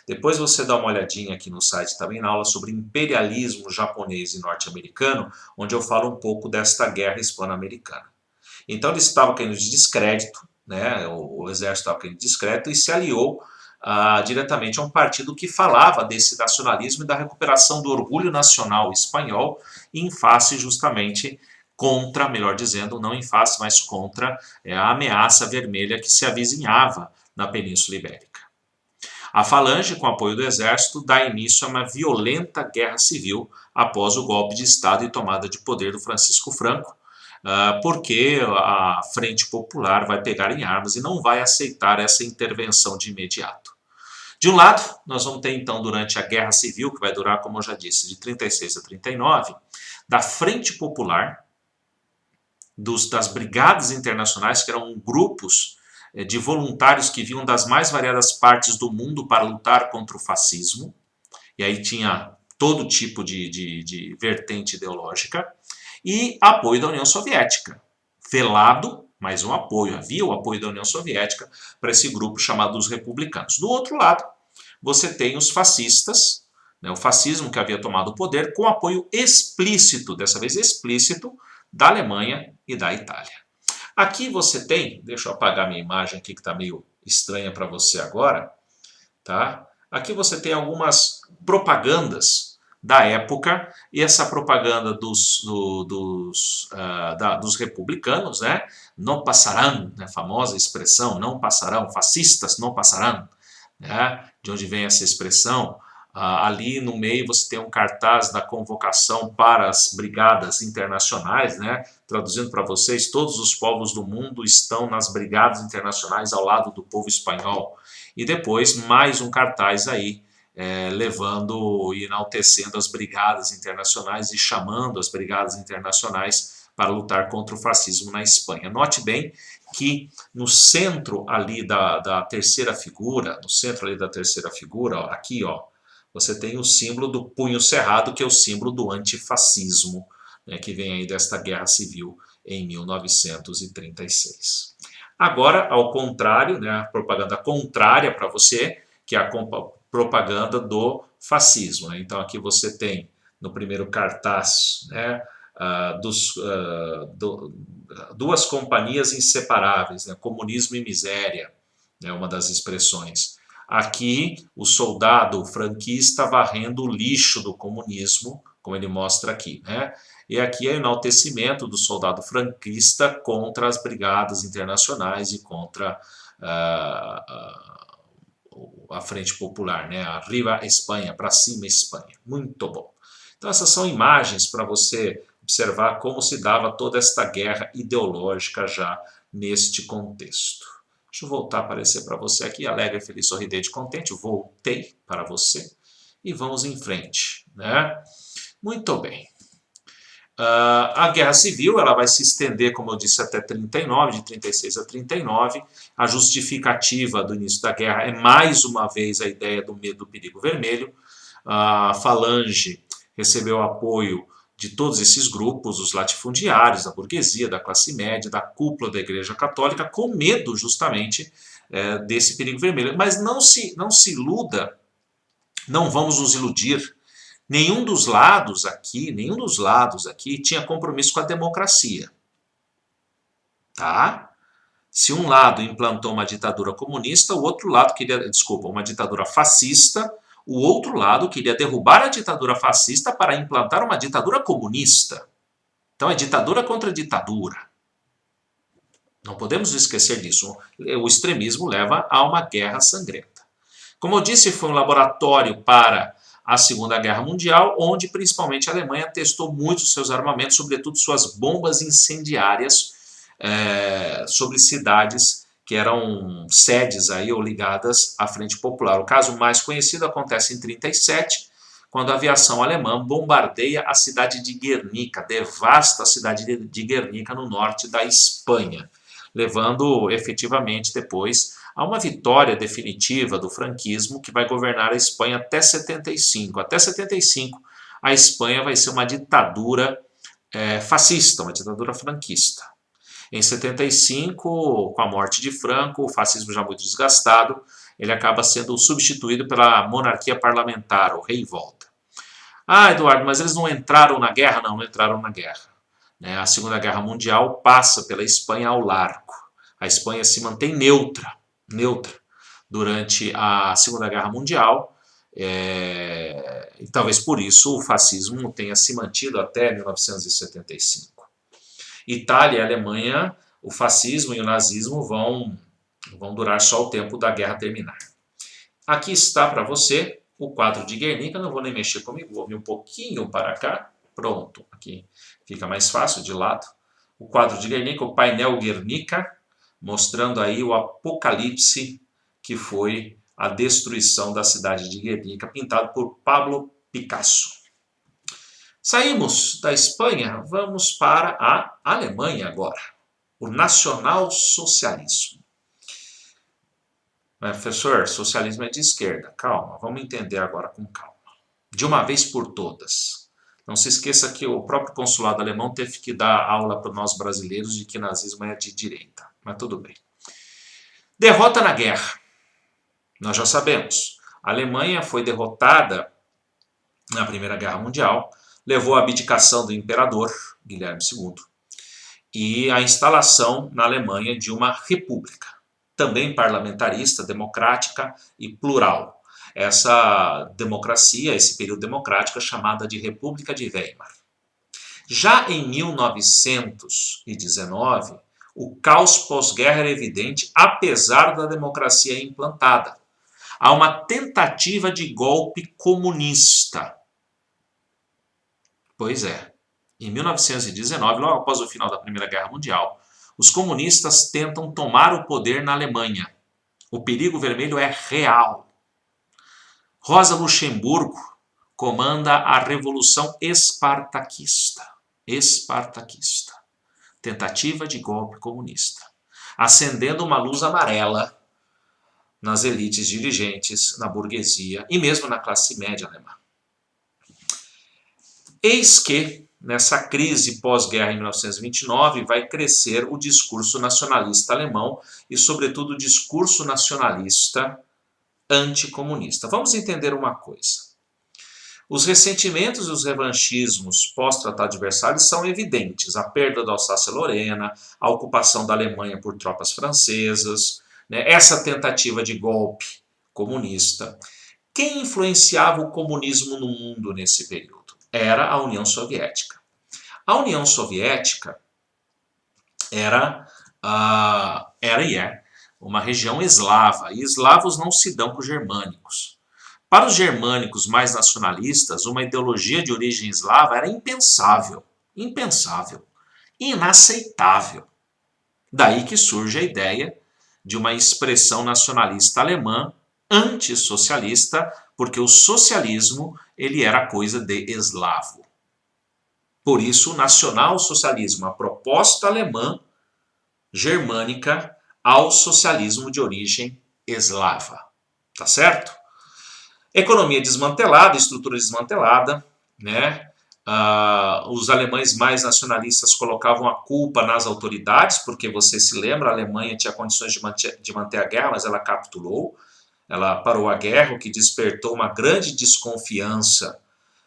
Depois você dá uma olhadinha aqui no site também na aula sobre imperialismo japonês e norte-americano, onde eu falo um pouco desta guerra hispano-americana. Então eles estavam caindo de descrédito, né? O exército estava caindo de descrédito e se aliou diretamente a um partido que falava desse nacionalismo e da recuperação do orgulho nacional espanhol em face justamente contra, melhor dizendo, não em face, mas contra a ameaça vermelha que se avizinhava na Península Ibérica. A Falange, com apoio do exército, dá início a uma violenta guerra civil após o golpe de Estado e tomada de poder do Francisco Franco, porque a Frente Popular vai pegar em armas e não vai aceitar essa intervenção de imediato. De um lado, nós vamos ter então durante a Guerra Civil, que vai durar, como eu já disse, de 36 a 39, da Frente Popular, das Brigadas Internacionais, que eram grupos de voluntários que vinham das mais variadas partes do mundo para lutar contra o fascismo, e aí tinha todo tipo de vertente ideológica, e apoio da União Soviética, velado, mas um apoio, havia o apoio da União Soviética para esse grupo chamado os republicanos. Do outro lado, você tem os fascistas, né, o fascismo que havia tomado o poder, com apoio explícito, dessa vez explícito, da Alemanha e da Itália. Aqui você tem, deixa eu apagar minha imagem aqui que está meio estranha para você agora, tá? Aqui você tem algumas propagandas da época, e essa propaganda dos republicanos, né? Não passarão, né? Famosa expressão, não passarão, fascistas não passarão, né? De onde vem essa expressão? Ali no meio você tem um cartaz da convocação para as brigadas internacionais, né? Traduzindo para vocês, todos os povos do mundo estão nas brigadas internacionais ao lado do povo espanhol. E depois mais um cartaz aí, levando e enaltecendo as brigadas internacionais e chamando as brigadas internacionais para lutar contra o fascismo na Espanha. Note bem que no centro ali da terceira figura, ó, aqui, ó, você tem o símbolo do punho cerrado, que é o símbolo do antifascismo, né, que vem aí desta guerra civil em 1936. Agora, ao contrário, né, a propaganda contrária para você, que é a propaganda do fascismo, né? Então aqui você tem no primeiro cartaz, né, duas companhias inseparáveis, né, comunismo e miséria, né, uma das expressões. Aqui, o soldado franquista varrendo o lixo do comunismo, como ele mostra aqui, né? E aqui é o enaltecimento do soldado franquista contra as brigadas internacionais e contra a Frente Popular, né? Arriba Espanha, para cima Espanha. Muito bom. Então essas são imagens para você observar como se dava toda esta guerra ideológica já neste contexto. Deixa eu voltar a aparecer para você aqui, alegre, feliz, sorridente, contente. Voltei para você e vamos em frente, né? Muito bem. A Guerra Civil ela vai se estender, como eu disse, até 39, de 36 a 39. A justificativa do início da guerra é, mais uma vez, a ideia do medo do perigo vermelho. A Falange recebeu apoio de todos esses grupos, os latifundiários, da burguesia, da classe média, da cúpula da Igreja Católica, com medo, justamente, desse perigo vermelho. Mas não se iluda, não vamos nos iludir. Nenhum dos lados aqui tinha compromisso com a democracia. Tá? Se um lado implantou uma ditadura comunista, o outro lado queria, uma ditadura fascista, o outro lado queria derrubar a ditadura fascista para implantar uma ditadura comunista. Então é ditadura contra ditadura. Não podemos esquecer disso. O extremismo leva a uma guerra sangrenta. Como eu disse, foi um laboratório para a Segunda Guerra Mundial, onde principalmente a Alemanha testou muito seus armamentos, sobretudo suas bombas incendiárias sobre cidades que eram sedes aí, ou ligadas à Frente Popular. O caso mais conhecido acontece em 1937, quando a aviação alemã bombardeia a cidade de Guernica, devasta a cidade de Guernica no norte da Espanha, levando efetivamente depois a uma vitória definitiva do franquismo que vai governar a Espanha até 75. Até 75 a Espanha vai ser uma ditadura fascista, uma ditadura franquista. Em 75, com a morte de Franco, o fascismo já muito desgastado, ele acaba sendo substituído pela monarquia parlamentar, o rei volta. Ah, Eduardo, mas eles não entraram na guerra? Não, não entraram na guerra. A Segunda Guerra Mundial passa pela Espanha ao largo. A Espanha se mantém neutra durante a Segunda Guerra Mundial, e talvez por isso o fascismo tenha se mantido até 1975. Itália e Alemanha, o fascismo e o nazismo vão durar só o tempo da guerra terminar. Aqui está para você o quadro de Guernica, não vou nem mexer comigo, vou vir um pouquinho para cá, pronto, aqui fica mais fácil de lado. O quadro de Guernica, o painel Guernica, mostrando aí o apocalipse que foi a destruição da cidade de Guernica, pintado por Pablo Picasso. Saímos da Espanha, vamos para a Alemanha agora, o nacionalsocialismo. Mas, professor, socialismo é de esquerda. Calma, vamos entender agora com calma. De uma vez por todas. Não se esqueça que o próprio consulado alemão teve que dar aula para nós brasileiros de que nazismo é de direita. Mas tudo bem. Derrota na guerra. Nós já sabemos. A Alemanha foi derrotada na Primeira Guerra Mundial, levou à abdicação do imperador, Guilherme II, e a instalação na Alemanha de uma república, também parlamentarista, democrática e plural. Essa democracia, esse período democrático é chamada de República de Weimar. Já em 1919, o caos pós-guerra era evidente, apesar da democracia implantada. Há uma tentativa de golpe comunista. Pois é, em 1919, logo após o final da Primeira Guerra Mundial, os comunistas tentam tomar o poder na Alemanha. O perigo vermelho é real. Rosa Luxemburgo comanda a Revolução Espartaquista. Tentativa de golpe comunista. Acendendo uma luz amarela nas elites dirigentes, na burguesia e mesmo na classe média alemã. Eis que, nessa crise pós-guerra em 1929, vai crescer o discurso nacionalista alemão e, sobretudo, o discurso nacionalista anticomunista. Vamos entender uma coisa. Os ressentimentos e os revanchismos pós-Tratado de Versalhes são evidentes. A perda da Alsácia-Lorena, a ocupação da Alemanha por tropas francesas, essa tentativa de golpe comunista. Quem influenciava o comunismo no mundo nesse período? Era a União Soviética. A União Soviética era e é uma região eslava, e eslavos não se dão com os germânicos. Para os germânicos mais nacionalistas, uma ideologia de origem eslava era impensável, inaceitável. Daí que surge a ideia de uma expressão nacionalista alemã antissocialista, porque o socialismo ele era coisa de eslavo. Por isso, o nacional-socialismo, a proposta alemã germânica ao socialismo de origem eslava. Tá certo? Economia desmantelada, estrutura desmantelada, né? Os alemães mais nacionalistas colocavam a culpa nas autoridades, porque você se lembra, a Alemanha tinha condições de manter a guerra, mas ela capitulou, ela parou a guerra, o que despertou uma grande desconfiança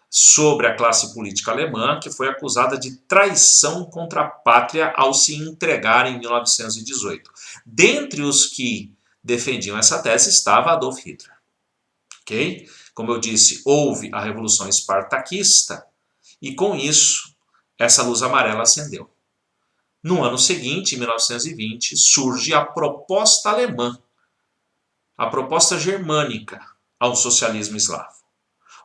sobre a classe política alemã, que foi acusada de traição contra a pátria ao se entregar em 1918. Dentre os que defendiam essa tese estava Adolf Hitler. Okay? Como eu disse, houve a Revolução Espartaquista e com isso essa luz amarela acendeu. No ano seguinte, em 1920, surge a proposta alemã, a proposta germânica ao socialismo eslavo.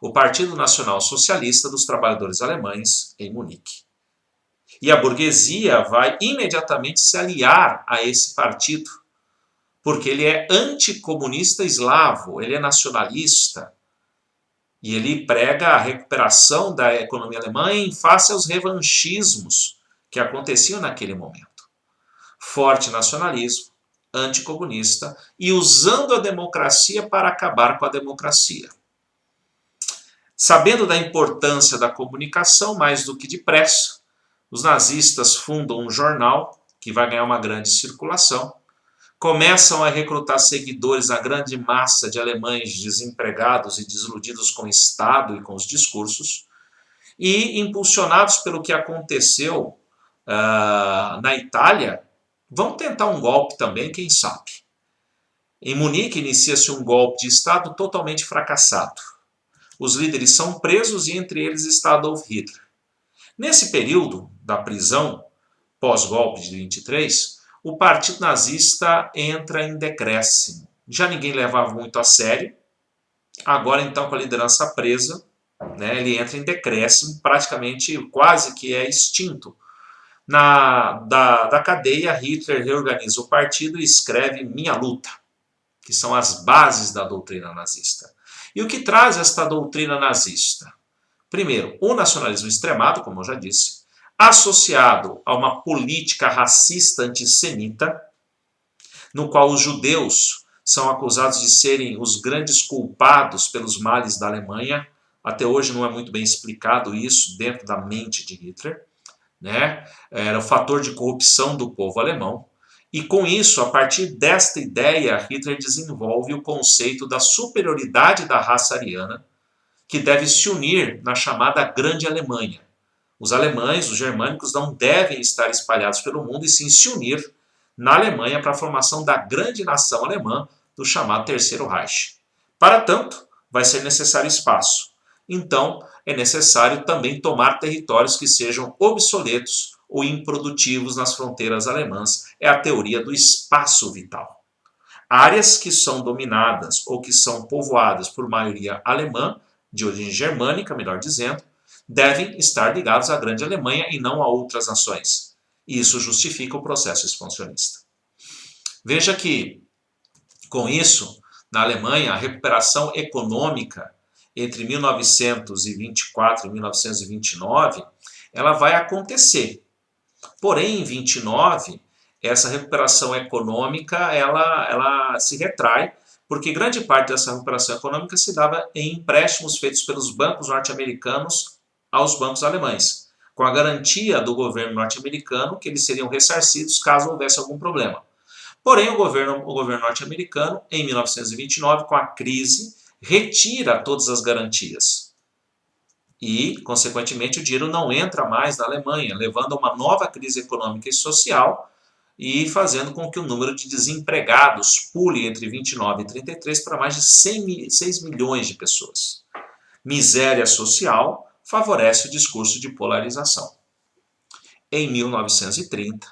O Partido Nacional Socialista dos Trabalhadores Alemães, em Munique. E a burguesia vai imediatamente se aliar a esse partido, porque ele é anticomunista eslavo, ele é nacionalista, e ele prega a recuperação da economia alemã em face aos revanchismos que aconteciam naquele momento. Forte nacionalismo, anticomunista e usando a democracia para acabar com a democracia. Sabendo da importância da comunicação, mais do que depressa, os nazistas fundam um jornal que vai ganhar uma grande circulação, começam a recrutar seguidores à grande massa de alemães desempregados e desiludidos com o Estado e com os discursos, e impulsionados pelo que aconteceu na Itália, vão tentar um golpe também, quem sabe. Em Munique inicia-se um golpe de Estado totalmente fracassado. Os líderes são presos e entre eles está Adolf Hitler. Nesse período da prisão, pós-golpe de 23, o partido nazista entra em decréscimo. Já ninguém levava muito a sério. Agora, então, com a liderança presa, né, ele entra em decréscimo, praticamente quase que é extinto. Da cadeia, Hitler reorganiza o partido e escreve Minha Luta, que são as bases da doutrina nazista. E o que traz esta doutrina nazista? Primeiro, o nacionalismo extremado, como eu já disse, associado a uma política racista antissemita, no qual os judeus são acusados de serem os grandes culpados pelos males da Alemanha. Até hoje não é muito bem explicado isso dentro da mente de Hitler, né? Era o fator de corrupção do povo alemão. E com isso, a partir desta ideia, Hitler desenvolve o conceito da superioridade da raça ariana, que deve se unir na chamada Grande Alemanha. Os alemães, os germânicos, não devem estar espalhados pelo mundo e sim se unir na Alemanha para a formação da grande nação alemã do chamado Terceiro Reich. Para tanto, vai ser necessário espaço. Então, é necessário também tomar territórios que sejam obsoletos ou improdutivos nas fronteiras alemãs. É a teoria do espaço vital. Áreas que são dominadas ou que são povoadas por maioria alemã, de origem germânica, melhor dizendo, devem estar ligados à Grande Alemanha e não a outras nações. E isso justifica o processo expansionista. Veja que, com isso, na Alemanha, a recuperação econômica entre 1924 e 1929, ela vai acontecer. Porém, em 29, essa recuperação econômica ela se retrai, porque grande parte dessa recuperação econômica se dava em empréstimos feitos pelos bancos norte-americanos aos bancos alemães, com a garantia do governo norte-americano que eles seriam ressarcidos caso houvesse algum problema. Porém, o governo norte-americano, em 1929, com a crise, retira todas as garantias. E, consequentemente, o dinheiro não entra mais na Alemanha, levando a uma nova crise econômica e social, e fazendo com que o número de desempregados pule entre 29 e 33 para mais de 6 milhões de pessoas. Miséria social favorece o discurso de polarização. Em 1930,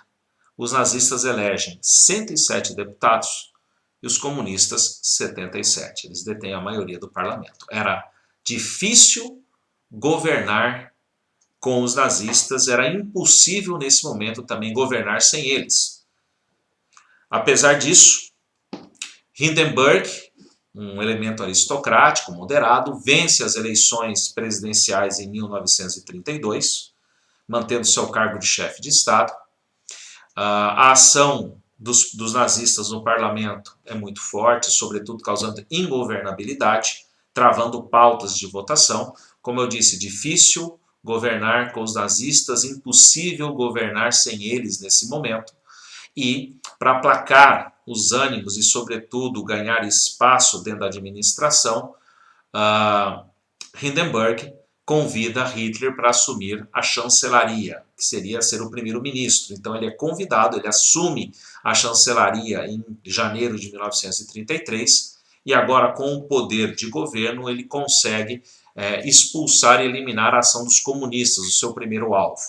os nazistas elegem 107 deputados e os comunistas 77. Eles detêm a maioria do parlamento. Era difícil governar com os nazistas, era impossível nesse momento também governar sem eles. Apesar disso, Hindenburg, um elemento aristocrático, moderado, vence as eleições presidenciais em 1932, mantendo seu cargo de chefe de Estado. A ação dos nazistas no parlamento é muito forte, sobretudo causando ingovernabilidade, travando pautas de votação. Como eu disse, difícil governar com os nazistas, impossível governar sem eles nesse momento. E, para aplacar os ânimos e, sobretudo, ganhar espaço dentro da administração, Hindenburg convida Hitler para assumir a chancelaria, que seria ser o primeiro-ministro. Então ele é convidado, ele assume a chancelaria em janeiro de 1933 e agora com o poder de governo ele consegue expulsar e eliminar a ação dos comunistas, o seu primeiro alvo.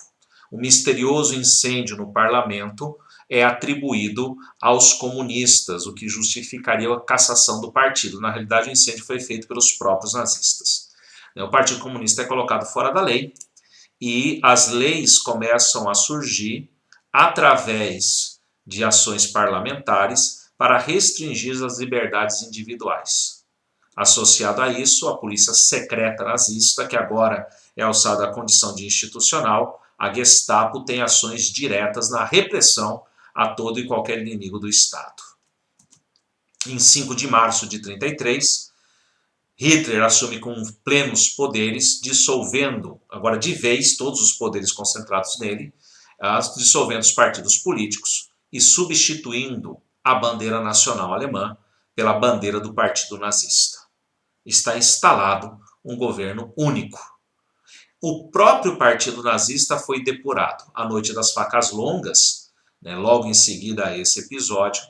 O misterioso incêndio no parlamento é atribuído aos comunistas, o que justificaria a cassação do partido. Na realidade, o incêndio foi feito pelos próprios nazistas. O Partido Comunista é colocado fora da lei e as leis começam a surgir através de ações parlamentares para restringir as liberdades individuais. Associado a isso, a polícia secreta nazista, que agora é alçada à condição de institucional, a Gestapo tem ações diretas na repressão a todo e qualquer inimigo do Estado. Em 5 de março de 1933, Hitler assume com plenos poderes, dissolvendo, agora de vez, todos os poderes concentrados nele, dissolvendo os partidos políticos e substituindo a bandeira nacional alemã pela bandeira do Partido Nazista. Está instalado um governo único. O próprio Partido Nazista foi depurado. A Noite das Facas Longas, logo em seguida a esse episódio,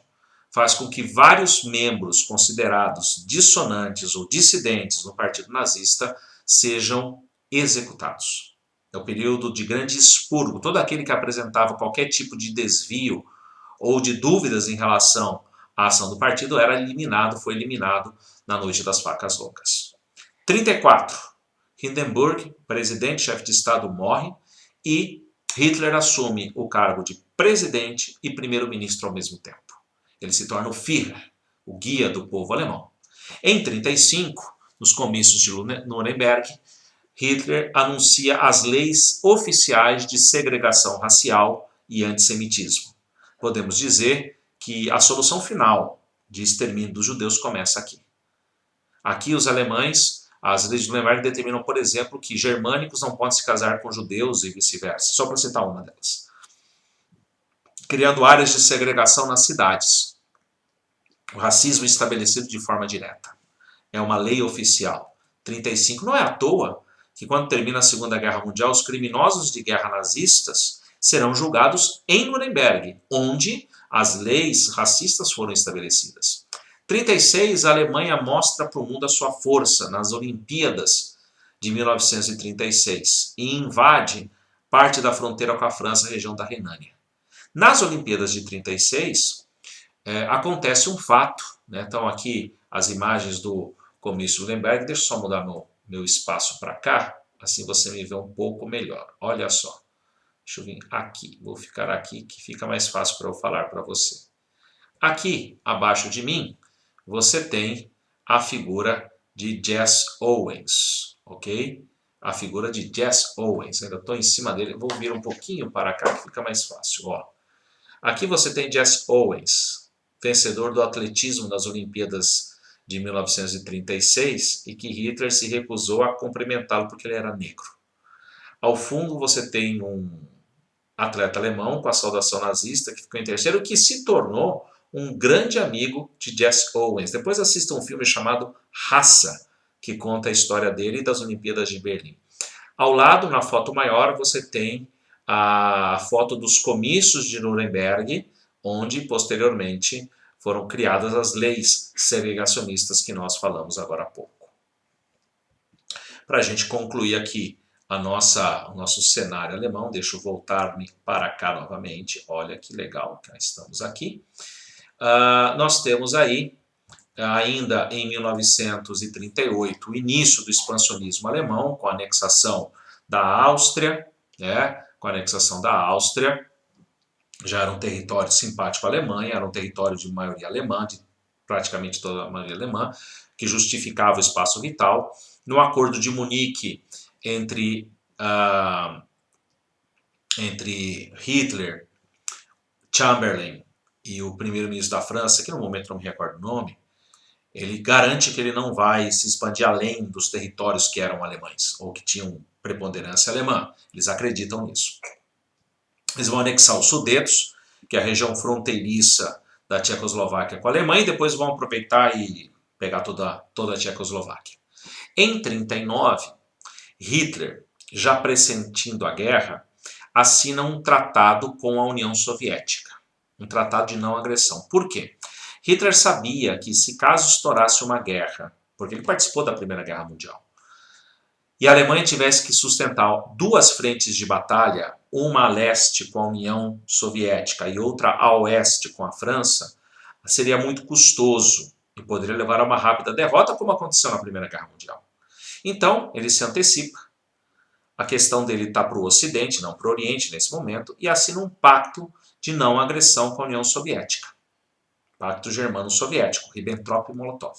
faz com que vários membros considerados dissonantes ou dissidentes no Partido Nazista sejam executados. É o período de grande expurgo. Todo aquele que apresentava qualquer tipo de desvio ou de dúvidas em relação à ação do partido foi eliminado na Noite das Facas Longas. 34. Hindenburg, presidente, chefe de Estado, morre e Hitler assume o cargo de presidente e primeiro-ministro ao mesmo tempo. Ele se torna o Führer, o guia do povo alemão. Em 1935, nos comícios de Nuremberg, Hitler anuncia as leis oficiais de segregação racial e antissemitismo. Podemos dizer que a solução final de extermínio dos judeus começa aqui. Aqui os alemães, as leis de Nuremberg determinam, por exemplo, que germânicos não podem se casar com judeus e vice-versa, só para citar uma delas. Criando áreas de segregação nas cidades. O racismo estabelecido de forma direta. É uma lei oficial. 1935 não é à toa que quando termina a Segunda Guerra Mundial, os criminosos de guerra nazistas serão julgados em Nuremberg, onde as leis racistas foram estabelecidas. 1936, a Alemanha mostra para o mundo a sua força nas Olimpíadas de 1936 e invade parte da fronteira com a França, a região da Renânia. Nas Olimpíadas de 1936, acontece um fato, Então aqui as imagens do comício de Nuremberg, deixa eu só mudar meu espaço para cá, assim você me vê um pouco melhor. Olha só, deixa eu vir aqui, vou ficar aqui que fica mais fácil para eu falar para você. Aqui, abaixo de mim, você tem a figura de Jesse Owens, ok? A figura de Jesse Owens, ainda estou em cima dele, vou vir um pouquinho para cá que fica mais fácil, ó. Aqui você tem Jesse Owens, vencedor do atletismo das Olimpíadas de 1936 e que Hitler se recusou a cumprimentá-lo porque ele era negro. Ao fundo você tem um atleta alemão com a saudação nazista que ficou em terceiro, que se tornou um grande amigo de Jesse Owens. Depois assista um filme chamado Raça, que conta a história dele e das Olimpíadas de Berlim. Ao lado, na foto maior, você tem a foto dos comícios de Nuremberg, onde posteriormente foram criadas as leis segregacionistas que nós falamos agora há pouco. Para a gente concluir aqui o nosso cenário alemão, deixa eu voltar-me para cá novamente, olha que legal, já estamos aqui. Nós temos aí, ainda em 1938, o início do expansionismo alemão, com a anexação da Áustria, com a anexação da Áustria, já era um território simpático à Alemanha, era um território de maioria alemã, de praticamente toda a maioria alemã, que justificava o espaço vital. No Acordo de Munique, entre Hitler, Chamberlain e o primeiro-ministro da França, que no momento não me recordo o nome, ele garante que ele não vai se expandir além dos territórios que eram alemães, ou que tinham preponderância alemã. Eles acreditam nisso. Eles vão anexar os Sudetos, que é a região fronteiriça da Tchecoslováquia com a Alemanha, e depois vão aproveitar e pegar toda a Tchecoslováquia. Em 1939, Hitler, já pressentindo a guerra, assina um tratado com a União Soviética, um tratado de não agressão. Por quê? Hitler sabia que se caso estourasse uma guerra, porque ele participou da Primeira Guerra Mundial, e a Alemanha tivesse que sustentar duas frentes de batalha, uma a leste com a União Soviética e outra a oeste com a França, seria muito custoso e poderia levar a uma rápida derrota, como aconteceu na Primeira Guerra Mundial. Então, ele se antecipa. A questão dele está para o Ocidente, não para o Oriente nesse momento, e assina um pacto de não agressão com a União Soviética. Pacto Germano-Soviético, Ribbentrop e Molotov.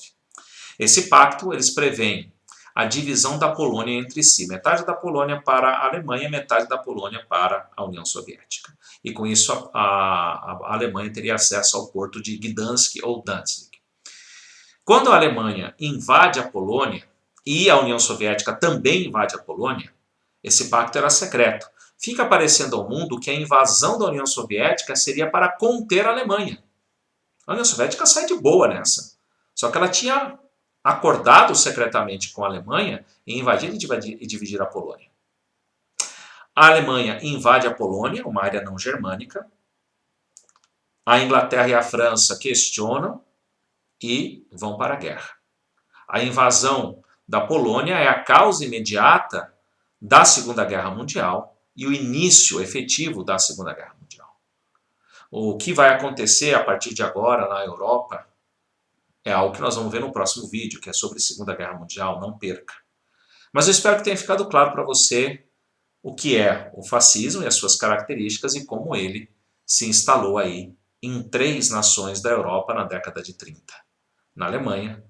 Esse pacto, eles prevêem a divisão da Polônia entre si, metade da Polônia para a Alemanha, metade da Polônia para a União Soviética. E com isso a Alemanha teria acesso ao porto de Gdansk ou Danzig. Quando a Alemanha invade a Polônia, e a União Soviética também invade a Polônia, esse pacto era secreto. Fica parecendo ao mundo que a invasão da União Soviética seria para conter a Alemanha. A União Soviética sai de boa nessa. Só que ela tinha acordado secretamente com a Alemanha em invadir e dividir a Polônia. A Alemanha invade a Polônia, uma área não germânica. A Inglaterra e a França questionam e vão para a guerra. A invasão da Polônia é a causa imediata da Segunda Guerra Mundial e o início efetivo da Segunda Guerra Mundial. O que vai acontecer a partir de agora na Europa é algo que nós vamos ver no próximo vídeo, que é sobre a Segunda Guerra Mundial, não perca. Mas eu espero que tenha ficado claro para você o que é o fascismo e as suas características e como ele se instalou aí em 3 nações da Europa na década de 30. Na Alemanha,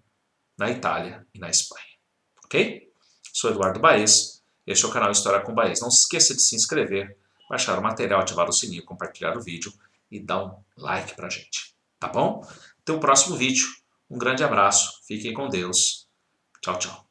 na Itália e na Espanha. Ok? Sou Eduardo Baez, este é o canal História com Baez. Não se esqueça de se inscrever, baixar o material, ativar o sininho, compartilhar o vídeo e dar um like pra gente. Tá bom? Até o próximo vídeo. Um grande abraço, fiquem com Deus. Tchau, tchau.